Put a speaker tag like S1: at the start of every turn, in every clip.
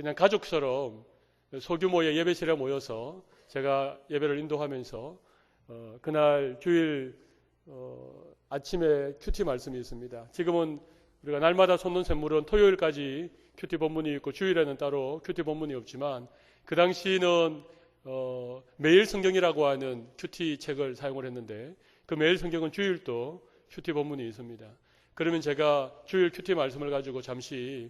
S1: 그냥 가족처럼 소규모의 예배실에 모여서 제가 예배를 인도하면서 그날 주일 아침에 큐티 말씀이 있습니다. 지금은 우리가 날마다 솟는 샘물은 토요일까지 큐티 본문이 있고 주일에는 따로 큐티 본문이 없지만 그 당시는 매일 성경이라고 하는 큐티 책을 사용을 했는데 그 매일 성경은 주일도 큐티 본문이 있습니다. 그러면 제가 주일 큐티 말씀을 가지고 잠시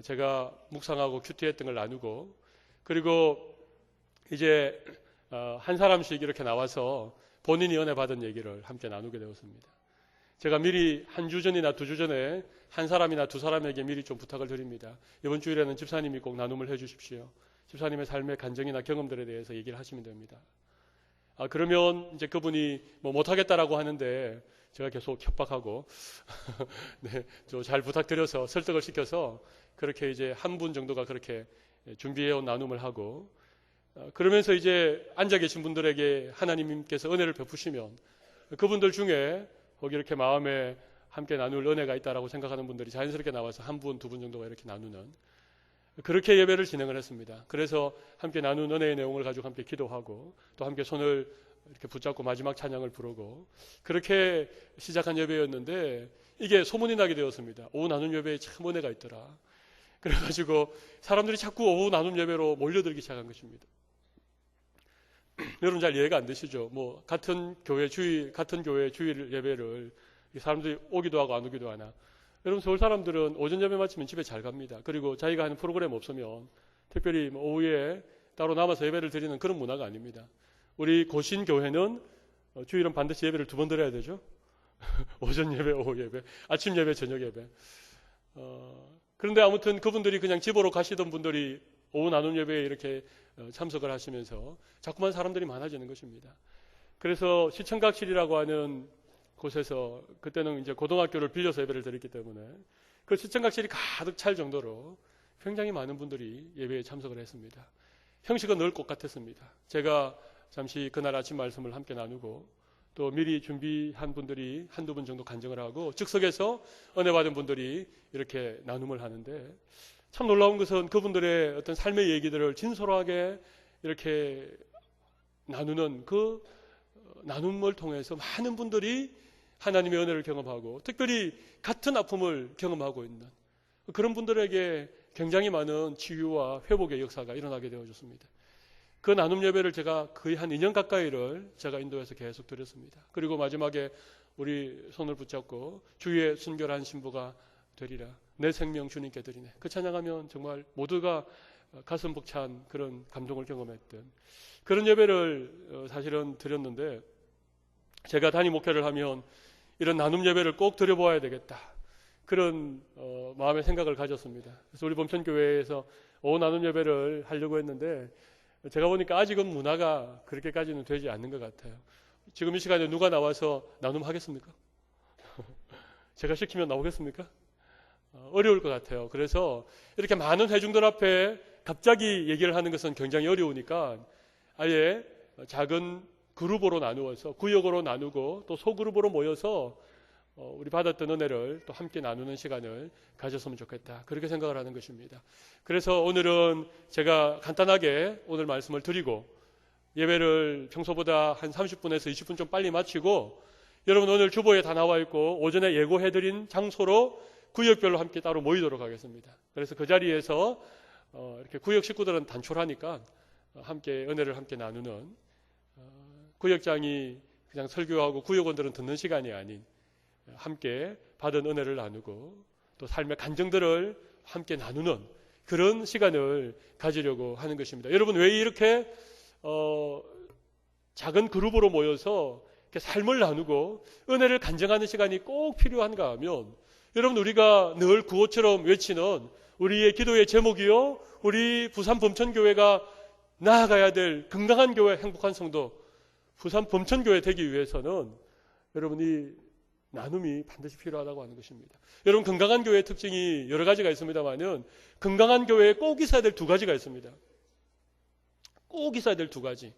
S1: 제가 묵상하고 큐티했던 걸 나누고 그리고 이제 한 사람씩 이렇게 나와서 본인이 은혜 받은 얘기를 함께 나누게 되었습니다. 제가 미리 한 주 전이나 두 주 전에 한 사람이나 두 사람에게 미리 좀 부탁을 드립니다. 이번 주일에는 집사님이 꼭 나눔을 해 주십시오. 집사님의 삶의 간증이나 경험들에 대해서 얘기를 하시면 됩니다. 그러면 이제 그분이 뭐 못하겠다라고 하는데 제가 계속 협박하고 네, 잘 부탁드려서 설득을 시켜서 그렇게 이제 한 분 정도가 그렇게 준비해온 나눔을 하고 그러면서 이제 앉아 계신 분들에게 하나님께서 은혜를 베푸시면 그분들 중에 거기 이렇게 마음에 함께 나눌 은혜가 있다라고 생각하는 분들이 자연스럽게 나와서 한 분, 두 분 정도가 이렇게 나누는 그렇게 예배를 진행을 했습니다. 그래서 함께 나눈 은혜의 내용을 가지고 함께 기도하고 또 함께 손을 이렇게 붙잡고 마지막 찬양을 부르고 그렇게 시작한 예배였는데 이게 소문이 나게 되었습니다. 오후 나눔 예배에 참 은혜가 있더라. 그래가지고 사람들이 자꾸 오후 나눔 예배로 몰려들기 시작한 것입니다. 여러분 잘 이해가 안 되시죠? 뭐 같은 교회 주일 예배를 사람들이 오기도 하고 안 오기도 하나. 여러분 서울 사람들은 오전 예배 마치면 집에 잘 갑니다. 그리고 자기가 하는 프로그램 없으면 특별히 오후에 따로 남아서 예배를 드리는 그런 문화가 아닙니다. 우리 고신 교회는 주일은 반드시 예배를 두 번 드려야 되죠. 오전 예배, 오후 예배, 아침 예배, 저녁 예배. 그런데 아무튼 그분들이 그냥 집으로 가시던 분들이 오후 나눔 예배에 이렇게 참석을 하시면서 자꾸만 사람들이 많아지는 것입니다. 그래서 시청각실이라고 하는 곳에서 그때는 이제 고등학교를 빌려서 예배를 드렸기 때문에 그 시청각실이 가득 찰 정도로 굉장히 많은 분들이 예배에 참석을 했습니다. 형식은 늘 똑같았습니다. 제가 잠시 그날 아침 말씀을 함께 나누고 또 미리 준비한 분들이 한두 분 정도 간증을 하고 즉석에서 은혜 받은 분들이 이렇게 나눔을 하는데 참 놀라운 것은 그분들의 어떤 삶의 얘기들을 진솔하게 이렇게 나누는 그 나눔을 통해서 많은 분들이 하나님의 은혜를 경험하고 특별히 같은 아픔을 경험하고 있는 그런 분들에게 굉장히 많은 치유와 회복의 역사가 일어나게 되어졌습니다. 그 나눔 예배를 제가 거의 한 2년 가까이를 제가 인도에서 계속 드렸습니다. 그리고 마지막에 우리 손을 붙잡고 주의 순결한 신부가 되리라. 내 생명 주님께 드리네. 그 찬양하면 정말 모두가 가슴 벅찬 그런 감동을 경험했던 그런 예배를 사실은 드렸는데 제가 단임 목회를 하면 이런 나눔 예배를 꼭 드려보아야 되겠다. 그런 마음의 생각을 가졌습니다. 그래서 우리 범천교회에서 오후 나눔 예배를 하려고 했는데 제가 보니까 아직은 문화가 그렇게까지는 되지 않는 것 같아요. 지금 이 시간에 누가 나와서 나눔하겠습니까? 제가 시키면 나오겠습니까? 어려울 것 같아요. 그래서 이렇게 많은 회중들 앞에 갑자기 얘기를 하는 것은 굉장히 어려우니까 아예 작은 그룹으로 나누어서 구역으로 나누고 또 소그룹으로 모여서 우리 받았던 은혜를 또 함께 나누는 시간을 가졌으면 좋겠다. 그렇게 생각을 하는 것입니다. 그래서 오늘은 제가 간단하게 오늘 말씀을 드리고 예배를 평소보다 한 30분에서 20분 좀 빨리 마치고 여러분 오늘 주보에 다 나와 있고 오전에 예고해드린 장소로 구역별로 함께 따로 모이도록 하겠습니다. 그래서 그 자리에서 이렇게 구역 식구들은 단촐하니까 함께 은혜를 함께 나누는 구역장이 그냥 설교하고 구역원들은 듣는 시간이 아닌 함께 받은 은혜를 나누고 또 삶의 간증들을 함께 나누는 그런 시간을 가지려고 하는 것입니다. 여러분 왜 이렇게 작은 그룹으로 모여서 이렇게 삶을 나누고 은혜를 간증하는 시간이 꼭 필요한가 하면 여러분 우리가 늘 구호처럼 외치는 우리의 기도의 제목이요 우리 부산 범천교회가 나아가야 될 건강한 교회 행복한 성도 부산 범천교회 되기 위해서는 여러분이 나눔이 반드시 필요하다고 하는 것입니다. 여러분 건강한 교회의 특징이 여러 가지가 있습니다만은 건강한 교회에 꼭 있어야 될 두 가지가 있습니다. 꼭 있어야 될 두 가지.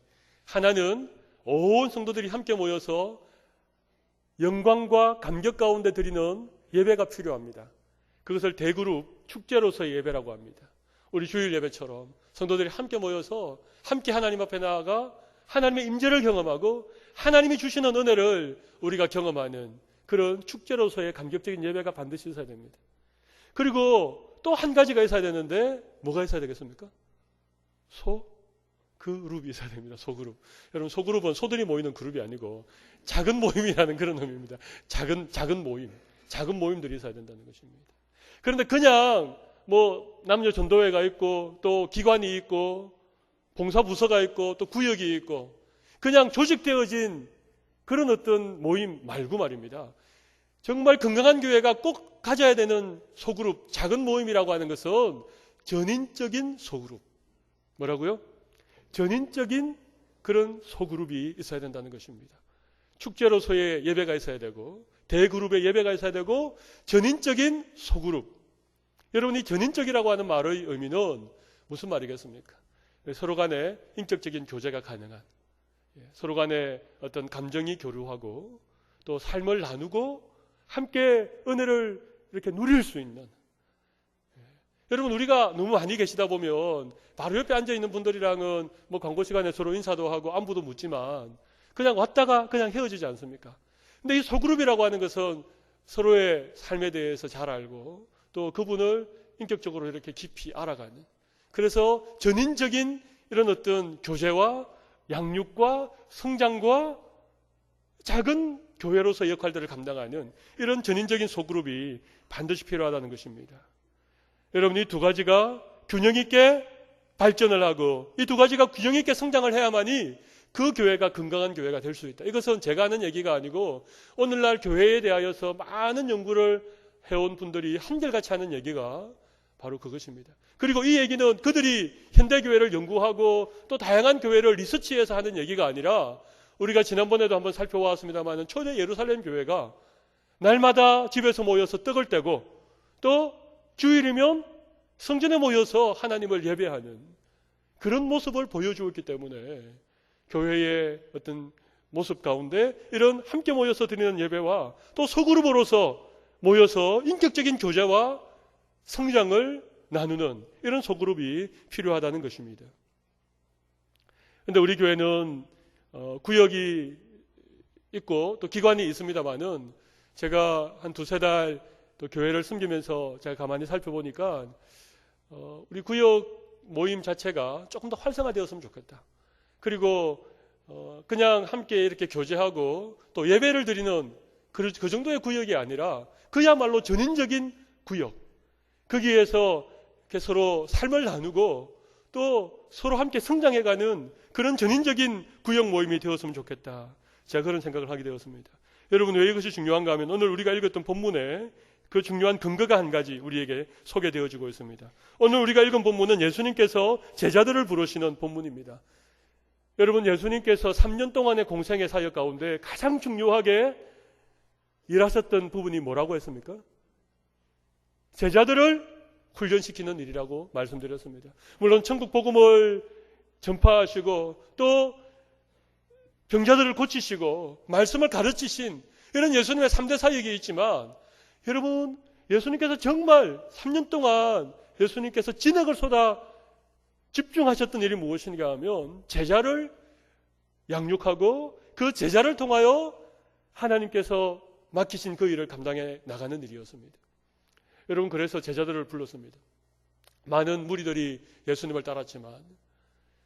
S1: 하나는 온 성도들이 함께 모여서 영광과 감격 가운데 드리는 예배가 필요합니다. 그것을 대그룹 축제로서의 예배라고 합니다. 우리 주일 예배처럼 성도들이 함께 모여서 함께 하나님 앞에 나아가 하나님의 임재를 경험하고 하나님이 주시는 은혜를 우리가 경험하는 그런 축제로서의 감격적인 예배가 반드시 있어야 됩니다. 그리고 또 한 가지가 있어야 되는데 뭐가 있어야 되겠습니까? 소그룹이 있어야 됩니다. 소그룹. 여러분, 소그룹은 소들이 모이는 그룹이 아니고 작은 모임이라는 그런 의미입니다. 작은 모임. 작은 모임들이 있어야 된다는 것입니다. 그런데 그냥 남녀 전도회가 있고 또 기관이 있고 봉사부서가 있고 또 구역이 있고 그냥 조직되어진 그런 어떤 모임 말고 말입니다. 정말 건강한 교회가 꼭 가져야 되는 소그룹, 작은 모임이라고 하는 것은 전인적인 소그룹. 뭐라고요? 전인적인 그런 소그룹이 있어야 된다는 것입니다. 축제로서의 예배가 있어야 되고 대그룹의 예배가 있어야 되고 전인적인 소그룹. 여러분, 이 전인적이라고 하는 말의 의미는 무슨 말이겠습니까? 서로 간에 인격적인 교제가 가능한, 서로 간에 어떤 감정이 교류하고 또 삶을 나누고 함께 은혜를 이렇게 누릴 수 있는. 여러분, 우리가 너무 많이 계시다 보면 바로 옆에 앉아있는 분들이랑은 광고 시간에 서로 인사도 하고 안부도 묻지만 그냥 왔다가 그냥 헤어지지 않습니까? 근데 이 소그룹이라고 하는 것은 서로의 삶에 대해서 잘 알고 또 그분을 인격적으로 이렇게 깊이 알아가는, 그래서 전인적인 이런 어떤 교제와 양육과 성장과 작은 교회로서의 역할들을 감당하는 이런 전인적인 소그룹이 반드시 필요하다는 것입니다. 여러분, 이 두 가지가 균형 있게 발전을 하고 이 두 가지가 균형 있게 성장을 해야만이 그 교회가 건강한 교회가 될 수 있다. 이것은 제가 하는 얘기가 아니고 오늘날 교회에 대하여서 많은 연구를 해온 분들이 한결같이 하는 얘기가 바로 그것입니다. 그리고 이 얘기는 그들이 현대교회를 연구하고 또 다양한 교회를 리서치해서 하는 얘기가 아니라 우리가 지난번에도 한번 살펴보았습니다만 초대 예루살렘 교회가 날마다 집에서 모여서 떡을 떼고 또 주일이면 성전에 모여서 하나님을 예배하는 그런 모습을 보여주었기 때문에 교회의 어떤 모습 가운데 이런 함께 모여서 드리는 예배와 또 소그룹으로서 모여서 인격적인 교제와 성장을 나누는 이런 소그룹이 필요하다는 것입니다. 그런데 우리 교회는 구역이 있고 또 기관이 있습니다만은 제가 한 두세 달 또 교회를 섬기면서 제가 가만히 살펴보니까 우리 구역 모임 자체가 조금 더 활성화되었으면 좋겠다. 그리고 그냥 함께 이렇게 교제하고 또 예배를 드리는 그 정도의 구역이 아니라 그야말로 전인적인 구역, 거기에서 이렇게 서로 삶을 나누고 또 서로 함께 성장해가는 그런 전인적인 구역 모임이 되었으면 좋겠다. 제가 그런 생각을 하게 되었습니다. 여러분, 왜 이것이 중요한가 하면 오늘 우리가 읽었던 본문에 그 중요한 근거가 한 가지 우리에게 소개되어지고 있습니다. 오늘 우리가 읽은 본문은 예수님께서 제자들을 부르시는 본문입니다. 여러분, 예수님께서 3년 동안의 공생의 사역 가운데 가장 중요하게 일하셨던 부분이 뭐라고 했습니까? 제자들을 훈련시키는 일이라고 말씀드렸습니다. 물론 천국 복음을 전파하시고 또 병자들을 고치시고 말씀을 가르치신 이런 예수님의 3대 사역이 있지만 여러분, 예수님께서 정말 3년 동안 예수님께서 진액을 쏟아 집중하셨던 일이 무엇인가 하면 제자를 양육하고 그 제자를 통하여 하나님께서 맡기신 그 일을 감당해 나가는 일이었습니다. 여러분, 그래서 제자들을 불렀습니다. 많은 무리들이 예수님을 따랐지만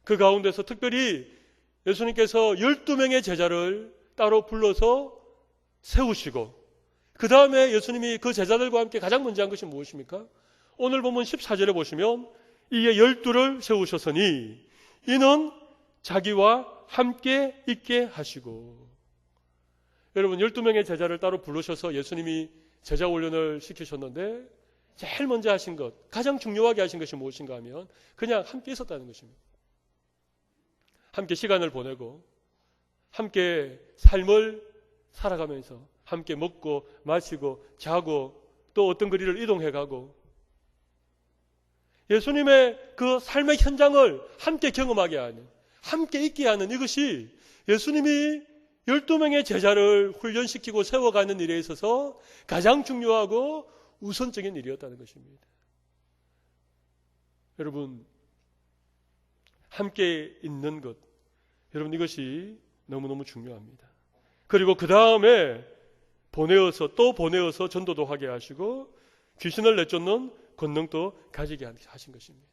S1: 그 가운데서 특별히 예수님께서 12명의 제자를 따로 불러서 세우시고 그 다음에 예수님이 그 제자들과 함께 가장 먼저 한 것이 무엇입니까? 오늘 보면 14절에 보시면 이에 12를 세우셨으니 이는 자기와 함께 있게 하시고. 여러분, 12명의 제자를 따로 부르셔서 예수님이 제자 훈련을 시키셨는데 제일 먼저 하신 것, 가장 중요하게 하신 것이 무엇인가 하면 그냥 함께 있었다는 것입니다. 함께 시간을 보내고 함께 삶을 살아가면서 함께 먹고 마시고 자고 또 어떤 거리를 이동해가고 예수님의 그 삶의 현장을 함께 경험하게 하는, 함께 있게 하는 이것이 예수님이 12명의 제자를 훈련시키고 세워가는 일에 있어서 가장 중요하고 우선적인 일이었다는 것입니다. 여러분, 함께 있는 것, 여러분 이것이 너무너무 중요합니다. 그리고 그 다음에 또 보내어서 전도도 하게 하시고 귀신을 내쫓는 권능도 가지게 하신 것입니다.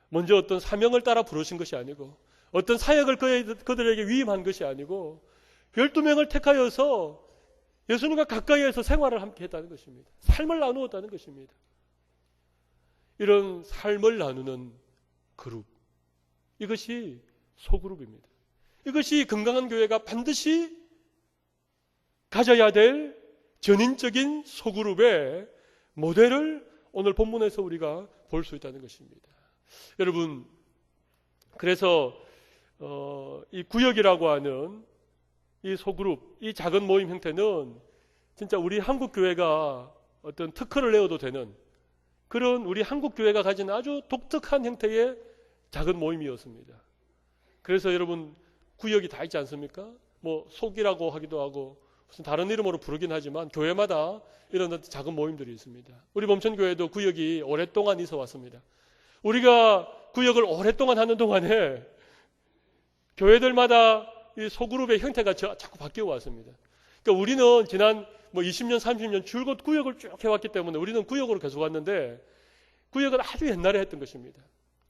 S1: 먼저 어떤 사명을 따라 부르신 것이 아니고 어떤 사역을 그들에게 위임한 것이 아니고 12명을 택하여서 예수님과 가까이에서 생활을 함께 했다는 것입니다. 삶을 나누었다는 것입니다. 이런 삶을 나누는 그룹, 이것이 소그룹입니다. 이것이 건강한 교회가 반드시 가져야 될 전인적인 소그룹의 모델을 오늘 본문에서 우리가 볼 수 있다는 것입니다. 여러분, 그래서 이 구역이라고 하는 이 소그룹, 이 작은 모임 형태는 진짜 우리 한국 교회가 어떤 특허를 내어도 되는 그런 우리 한국 교회가 가진 아주 독특한 형태의 작은 모임이었습니다. 그래서 여러분, 구역이 다 있지 않습니까? 뭐 속이라고 하기도 하고 무슨 다른 이름으로 부르긴 하지만 교회마다 이런 작은 모임들이 있습니다. 우리 범천교회도 구역이 오랫동안 있어 왔습니다. 우리가 구역을 오랫동안 하는 동안에 교회들마다 이 소그룹의 형태가 자꾸 바뀌어 왔습니다. 그러니까 우리는 지난 20년, 30년 줄곧 구역을 쭉 해왔기 때문에 우리는 구역으로 계속 왔는데 구역은 아주 옛날에 했던 것입니다.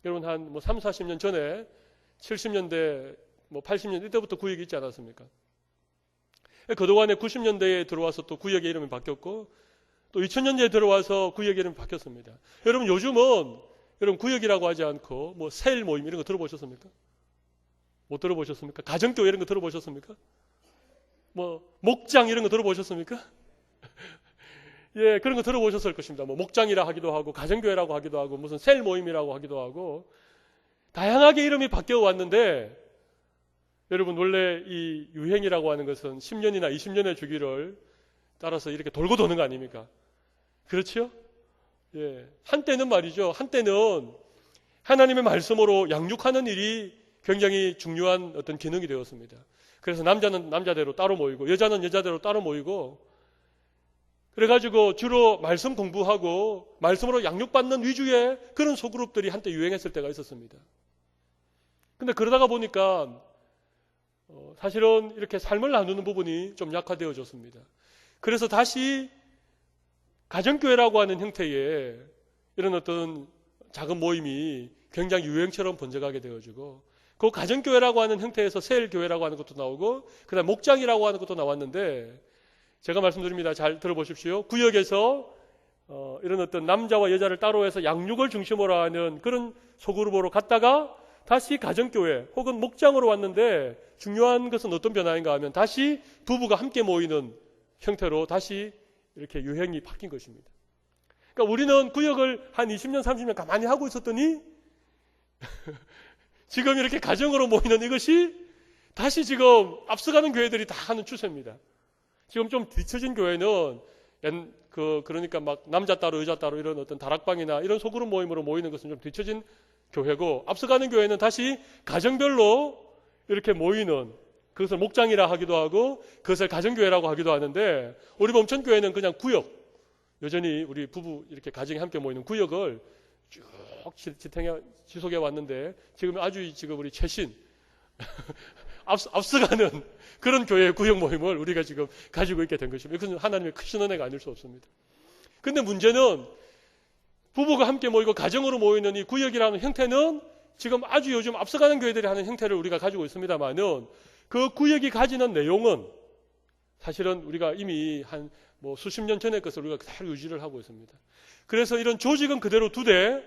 S1: 여러분 한 3, 40년 전에 70년대, 80년 이때부터 구역이 있지 않았습니까? 그동안에 90년대에 들어와서 또 구역의 이름이 바뀌었고 또 2000년대에 들어와서 구역의 이름이 바뀌었습니다. 여러분 요즘은 여러분 구역이라고 하지 않고 셀 모임 이런 거 들어보셨습니까? 못 들어보셨습니까? 가정교회 이런 거 들어보셨습니까? 목장 이런 거 들어보셨습니까? 예, 그런 거 들어보셨을 것입니다. 목장이라 하기도 하고 가정교회라고 하기도 하고 무슨 셀 모임이라고 하기도 하고 다양하게 이름이 바뀌어 왔는데 여러분 원래 이 유행이라고 하는 것은 10년이나 20년의 주기를 따라서 이렇게 돌고 도는 거 아닙니까? 그렇죠? 예, 한때는 말이죠. 한때는 하나님의 말씀으로 양육하는 일이 굉장히 중요한 어떤 기능이 되었습니다. 그래서 남자는 남자대로 따로 모이고 여자는 여자대로 따로 모이고 그래가지고 주로 말씀 공부하고 말씀으로 양육받는 위주의 그런 소그룹들이 한때 유행했을 때가 있었습니다. 근데 그러다가 보니까 사실은 이렇게 삶을 나누는 부분이 좀 약화되어졌습니다. 그래서 다시 가정교회라고 하는 형태의 이런 어떤 작은 모임이 굉장히 유행처럼 번져가게 되어지고 그 가정교회라고 하는 형태에서 셀교회라고 하는 것도 나오고 그 다음 목장이라고 하는 것도 나왔는데 제가 말씀드립니다. 잘 들어보십시오. 구역에서 이런 어떤 남자와 여자를 따로 해서 양육을 중심으로 하는 그런 소그룹으로 갔다가 다시 가정교회 혹은 목장으로 왔는데 중요한 것은 어떤 변화인가 하면 다시 부부가 함께 모이는 형태로 다시 이렇게 유행이 바뀐 것입니다. 그러니까 우리는 구역을 한 20년, 30년 가만히 하고 있었더니 지금 이렇게 가정으로 모이는 이것이 다시 지금 앞서가는 교회들이 다 하는 추세입니다. 지금 좀 뒤처진 교회는 그러니까 막 남자 따로 여자 따로 이런 어떤 다락방이나 이런 소그룹 모임으로 모이는 것은 좀 뒤처진 교회고 앞서가는 교회는 다시 가정별로 이렇게 모이는 그것을 목장이라 하기도 하고 그것을 가정교회라고 하기도 하는데 우리 범천교회는 그냥 구역 여전히 우리 부부 이렇게 가정이 함께 모이는 구역을 쭉 지속해 왔는데 지금 우리 최신 앞서가는 그런 교회의 구역 모임을 우리가 지금 가지고 있게 된 것입니다. 이것은 하나님의 크신 은혜가 아닐 수 없습니다. 근데 문제는 부부가 함께 모이고 가정으로 모이는 이 구역이라는 형태는 지금 아주 요즘 앞서가는 교회들이 하는 형태를 우리가 가지고 있습니다만은 그 구역이 가지는 내용은 사실은 우리가 이미 한 수십 년 전의 것을 우리가 그대로 유지를 하고 있습니다. 그래서 이런 조직은 그대로 두되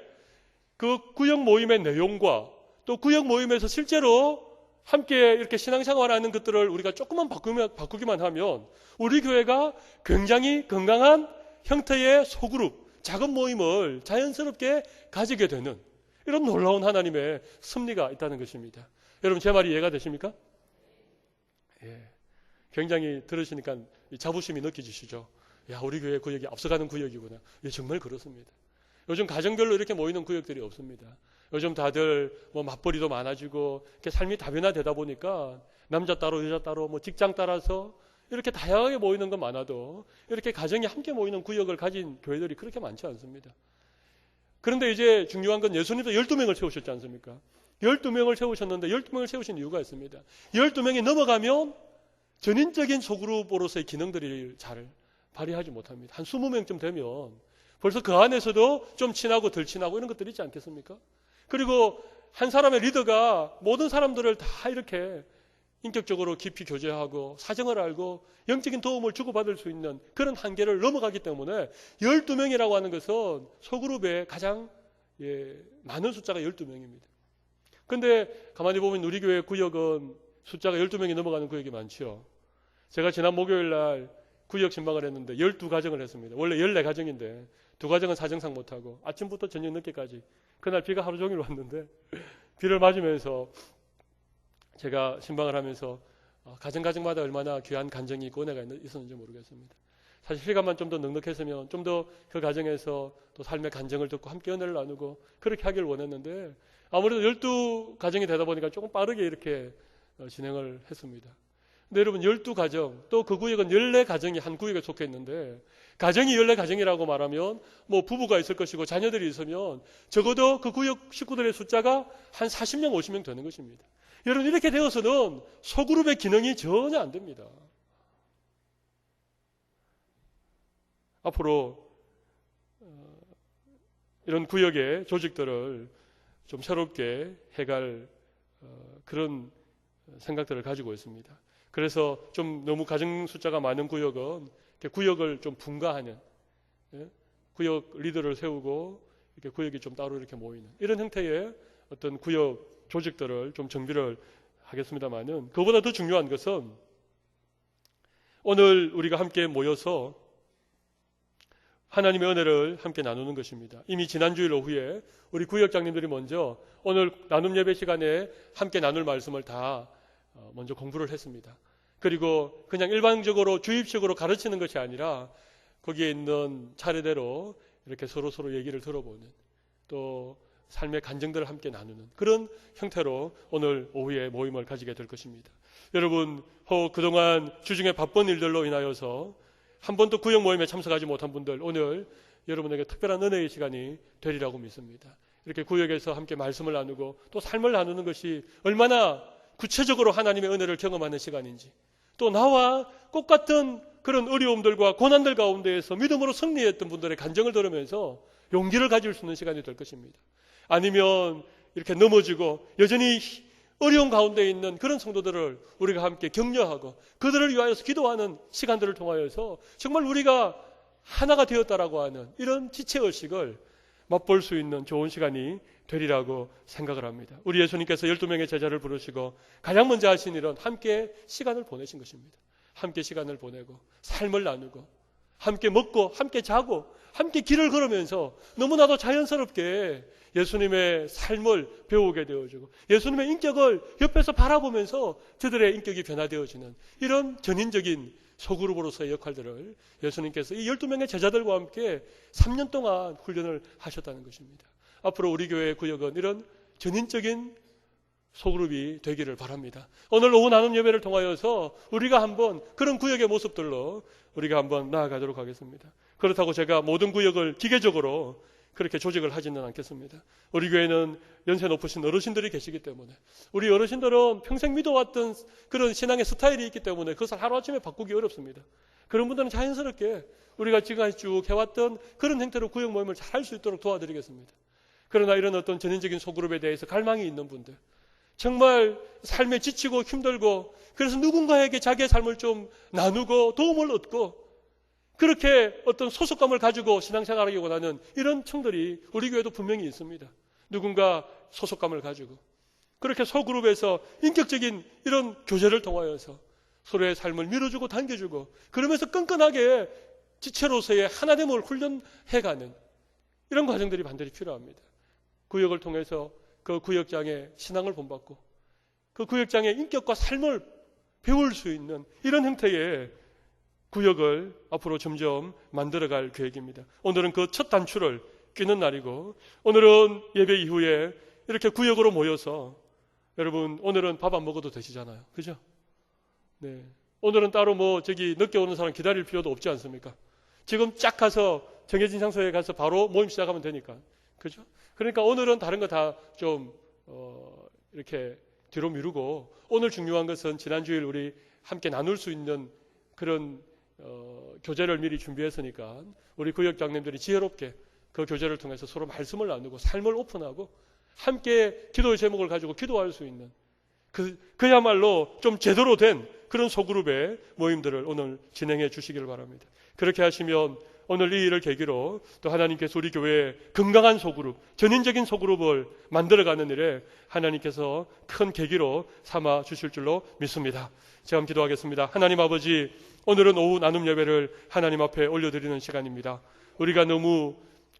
S1: 그 구역 모임의 내용과 또 구역 모임에서 실제로 함께 이렇게 신앙생활하는 것들을 우리가 조금만 바꾸기만 하면 우리 교회가 굉장히 건강한 형태의 소그룹, 작은 모임을 자연스럽게 가지게 되는 이런 놀라운 하나님의 섭리가 있다는 것입니다. 여러분 제 말이 이해가 되십니까? 예, 굉장히 들으시니까 자부심이 느껴지시죠? 야, 우리 교회 구역이 앞서가는 구역이구나. 예, 정말 그렇습니다. 요즘 가정별로 이렇게 모이는 구역들이 없습니다. 요즘 다들 맞벌이도 많아지고 이렇게 삶이 다변화되다 보니까 남자 따로 여자 따로 직장 따라서 이렇게 다양하게 모이는 건 많아도 이렇게 가정이 함께 모이는 구역을 가진 교회들이 그렇게 많지 않습니다. 그런데 이제 중요한 건 예수님도 12명을 세우셨지 않습니까? 12명을 세우셨는데 12명을 세우신 이유가 있습니다. 12명이 넘어가면 전인적인 소그룹으로서의 기능들이 잘 발휘하지 못합니다. 한 20명쯤 되면 벌써 그 안에서도 좀 친하고 덜 친하고 이런 것들이 있지 않겠습니까? 그리고 한 사람의 리더가 모든 사람들을 다 이렇게 인격적으로 깊이 교제하고 사정을 알고 영적인 도움을 주고받을 수 있는 그런 한계를 넘어가기 때문에 12명이라고 하는 것은 소그룹의 가장 많은 숫자가 12명입니다. 그런데 가만히 보면 우리 교회 구역은 숫자가 12명이 넘어가는 구역이 많죠. 제가 지난 목요일 날 구역 신방을 했는데 12가정을 했습니다. 원래 14가정인데 2가정은 사정상 못하고 아침부터 저녁 늦게까지 그날 비가 하루 종일 왔는데 비를 맞으면서 제가 신방을 하면서 가정가정마다 얼마나 귀한 간정이 있고 은혜가 있었는지 모르겠습니다. 사실 시간만 좀 더 넉넉했으면 좀 더 그 가정에서 또 삶의 간정을 듣고 함께 은혜를 나누고 그렇게 하기를 원했는데 아무래도 12가정이 되다 보니까 조금 빠르게 이렇게 진행을 했습니다. 근데 여러분 12가정 또 그 구역은 14가정이 한 구역에 속해 있는데 가정이 14가정이라고 말하면 뭐 부부가 있을 것이고 자녀들이 있으면 적어도 그 구역 식구들의 숫자가 한 40명 50명 되는 것입니다. 여러분 이렇게 되어서는 소그룹의 기능이 전혀 안 됩니다. 앞으로 이런 구역의 조직들을 좀 새롭게 해갈 그런 생각들을 가지고 있습니다. 그래서 좀 너무 가정 숫자가 많은 구역은 구역을 좀 분가하는 구역 리더를 세우고 이렇게 구역이 좀 따로 이렇게 모이는 이런 형태의 어떤 구역 조직들을 좀 정비를 하겠습니다만은 그보다 더 중요한 것은 오늘 우리가 함께 모여서 하나님의 은혜를 함께 나누는 것입니다. 이미 지난 주일 오후에 우리 구역장님들이 먼저 오늘 나눔 예배 시간에 함께 나눌 말씀을 다 먼저 공부를 했습니다. 그리고 그냥 일반적으로 주입식으로 가르치는 것이 아니라 거기에 있는 차례대로 이렇게 서로 얘기를 들어보는 또 삶의 간증들을 함께 나누는 그런 형태로 오늘 오후에 모임을 가지게 될 것입니다. 여러분 혹 그동안 주중에 바쁜 일들로 인하여서 한 번도 구역 모임에 참석하지 못한 분들 오늘 여러분에게 특별한 은혜의 시간이 되리라고 믿습니다. 이렇게 구역에서 함께 말씀을 나누고 또 삶을 나누는 것이 얼마나 구체적으로 하나님의 은혜를 경험하는 시간인지 또 나와 똑같은 그런 어려움들과 고난들 가운데에서 믿음으로 승리했던 분들의 간증을 들으면서 용기를 가질 수 있는 시간이 될 것입니다. 아니면 이렇게 넘어지고 여전히 어려운 가운데 있는 그런 성도들을 우리가 함께 격려하고 그들을 위하여서 기도하는 시간들을 통하여서 정말 우리가 하나가 되었다라고 하는 이런 지체의식을 맛볼 수 있는 좋은 시간이 되리라고 생각을 합니다. 우리 예수님께서 12명의 제자를 부르시고 가장 먼저 하신 일은 함께 시간을 보내신 것입니다. 함께 시간을 보내고 삶을 나누고 함께 먹고 함께 자고 함께 길을 걸으면서 너무나도 자연스럽게 예수님의 삶을 배우게 되어지고 예수님의 인격을 옆에서 바라보면서 저들의 인격이 변화되어지는 이런 전인적인 소그룹으로서의 역할들을 예수님께서 이 12명의 제자들과 함께 3년 동안 훈련을 하셨다는 것입니다. 앞으로 우리 교회 구역은 이런 전인적인 소그룹이 되기를 바랍니다. 오늘 오후 나눔 예배를 통하여서 우리가 한번 그런 구역의 모습들로 우리가 한번 나아가도록 하겠습니다. 그렇다고 제가 모든 구역을 기계적으로 그렇게 조직을 하지는 않겠습니다. 우리 교회는 연세 높으신 어르신들이 계시기 때문에 우리 어르신들은 평생 믿어왔던 그런 신앙의 스타일이 있기 때문에 그것을 하루아침에 바꾸기 어렵습니다. 그런 분들은 자연스럽게 우리가 지금까지 쭉 해왔던 그런 형태로 구역 모임을 잘 할 수 있도록 도와드리겠습니다. 그러나 이런 어떤 전인적인 소그룹에 대해서 갈망이 있는 분들 정말 삶에 지치고 힘들고 그래서 누군가에게 자기의 삶을 좀 나누고 도움을 얻고 그렇게 어떤 소속감을 가지고 신앙생활하기 원하는 이런 층들이 우리 교회도 분명히 있습니다. 누군가 소속감을 가지고 그렇게 소그룹에서 인격적인 이런 교제를 통하여서 서로의 삶을 밀어주고 당겨주고 그러면서 끈끈하게 지체로서의 하나됨을 훈련해가는 이런 과정들이 반드시 필요합니다. 구역을 통해서 그 구역장의 신앙을 본받고 그 구역장의 인격과 삶을 배울 수 있는 이런 형태의 구역을 앞으로 점점 만들어갈 계획입니다. 오늘은 그 첫 단추를 끼는 날이고 오늘은 예배 이후에 이렇게 구역으로 모여서 여러분 오늘은 밥 안 먹어도 되시잖아요. 그죠? 네. 오늘은 따로 늦게 오는 사람 기다릴 필요도 없지 않습니까? 지금 쫙 가서 정해진 장소에 가서 바로 모임 시작하면 되니까 그죠? 그러니까 오늘은 다른 거 다 좀 이렇게 뒤로 미루고 오늘 중요한 것은 지난 주일 우리 함께 나눌 수 있는 그런 교제를 미리 준비했으니까 우리 구역장님들이 지혜롭게 그 교제를 통해서 서로 말씀을 나누고 삶을 오픈하고 함께 기도의 제목을 가지고 기도할 수 있는 그야말로 좀 제대로 된 그런 소그룹의 모임들을 오늘 진행해 주시기를 바랍니다. 그렇게 하시면 오늘 이 일을 계기로 또 하나님께서 우리 교회에 건강한 소그룹, 전인적인 소그룹을 만들어가는 일에 하나님께서 큰 계기로 삼아 주실 줄로 믿습니다. 제가 한번 기도하겠습니다. 하나님 아버지, 오늘은 오후 나눔 예배를 하나님 앞에 올려드리는 시간입니다. 우리가 너무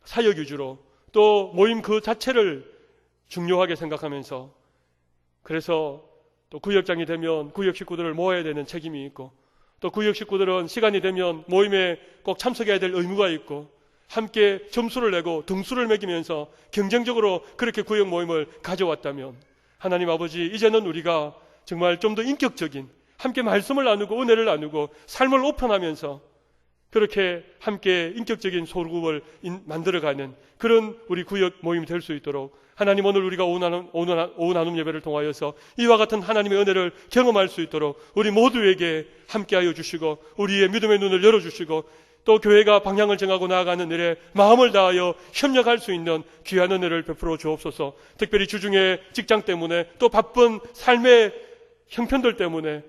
S1: 사역 위주로 또 모임 그 자체를 중요하게 생각하면서 그래서 또 구역장이 되면 구역 식구들을 모아야 되는 책임이 있고 또 구역 식구들은 시간이 되면 모임에 꼭 참석해야 될 의무가 있고 함께 점수를 내고 등수를 매기면서 경쟁적으로 그렇게 구역 모임을 가져왔다면 하나님 아버지, 이제는 우리가 정말 좀 더 인격적인 함께 말씀을 나누고 은혜를 나누고 삶을 오픈하면서 그렇게 함께 인격적인 소그룹을 만들어가는 그런 우리 구역 모임이 될 수 있도록 하나님, 오늘 우리가 오후 나눔 예배를 통하여서 이와 같은 하나님의 은혜를 경험할 수 있도록 우리 모두에게 함께하여 주시고 우리의 믿음의 눈을 열어주시고 또 교회가 방향을 정하고 나아가는 일에 마음을 다하여 협력할 수 있는 귀한 은혜를 베풀어 주옵소서. 특별히 주중에 직장 때문에 또 바쁜 삶의 형편들 때문에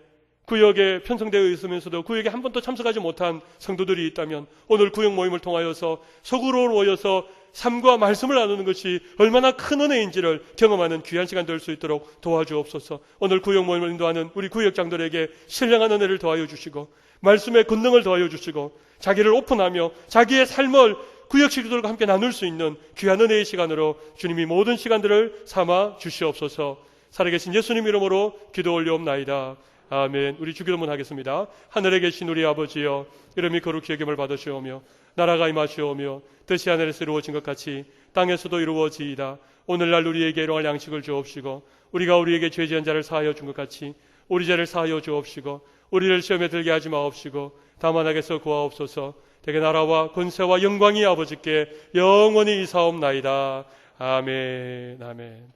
S1: 구역에 편성되어 있으면서도 구역에 한 번도 참석하지 못한 성도들이 있다면 오늘 구역 모임을 통하여서 소그룹으로 모여서 삶과 말씀을 나누는 것이 얼마나 큰 은혜인지를 경험하는 귀한 시간 될 수 있도록 도와주옵소서. 오늘 구역 모임을 인도하는 우리 구역장들에게 신령한 은혜를 더하여 주시고 말씀의 권능을 더하여 주시고 자기를 오픈하며 자기의 삶을 구역 식구들과 함께 나눌 수 있는 귀한 은혜의 시간으로 주님이 모든 시간들을 삼아 주시옵소서. 살아계신 예수님 이름으로 기도 올려옵나이다. 아멘. 우리 주기도문 하겠습니다. 하늘에 계신 우리 아버지여, 이름이 거룩히 여김을 받으시오며 나라가 임하시오며 뜻이 하늘에서 이루어진 것 같이 땅에서도 이루어지이다. 오늘날 우리에게 일용할 양식을 주옵시고 우리가 우리에게 죄 지은 자를 사하여 준 것 같이 우리 죄를 사하여 주옵시고 우리를 시험에 들게 하지 마옵시고 다만 악에서 구하옵소서. 대개 나라와 권세와 영광이 아버지께 영원히 이사옵나이다. 아멘. 아멘.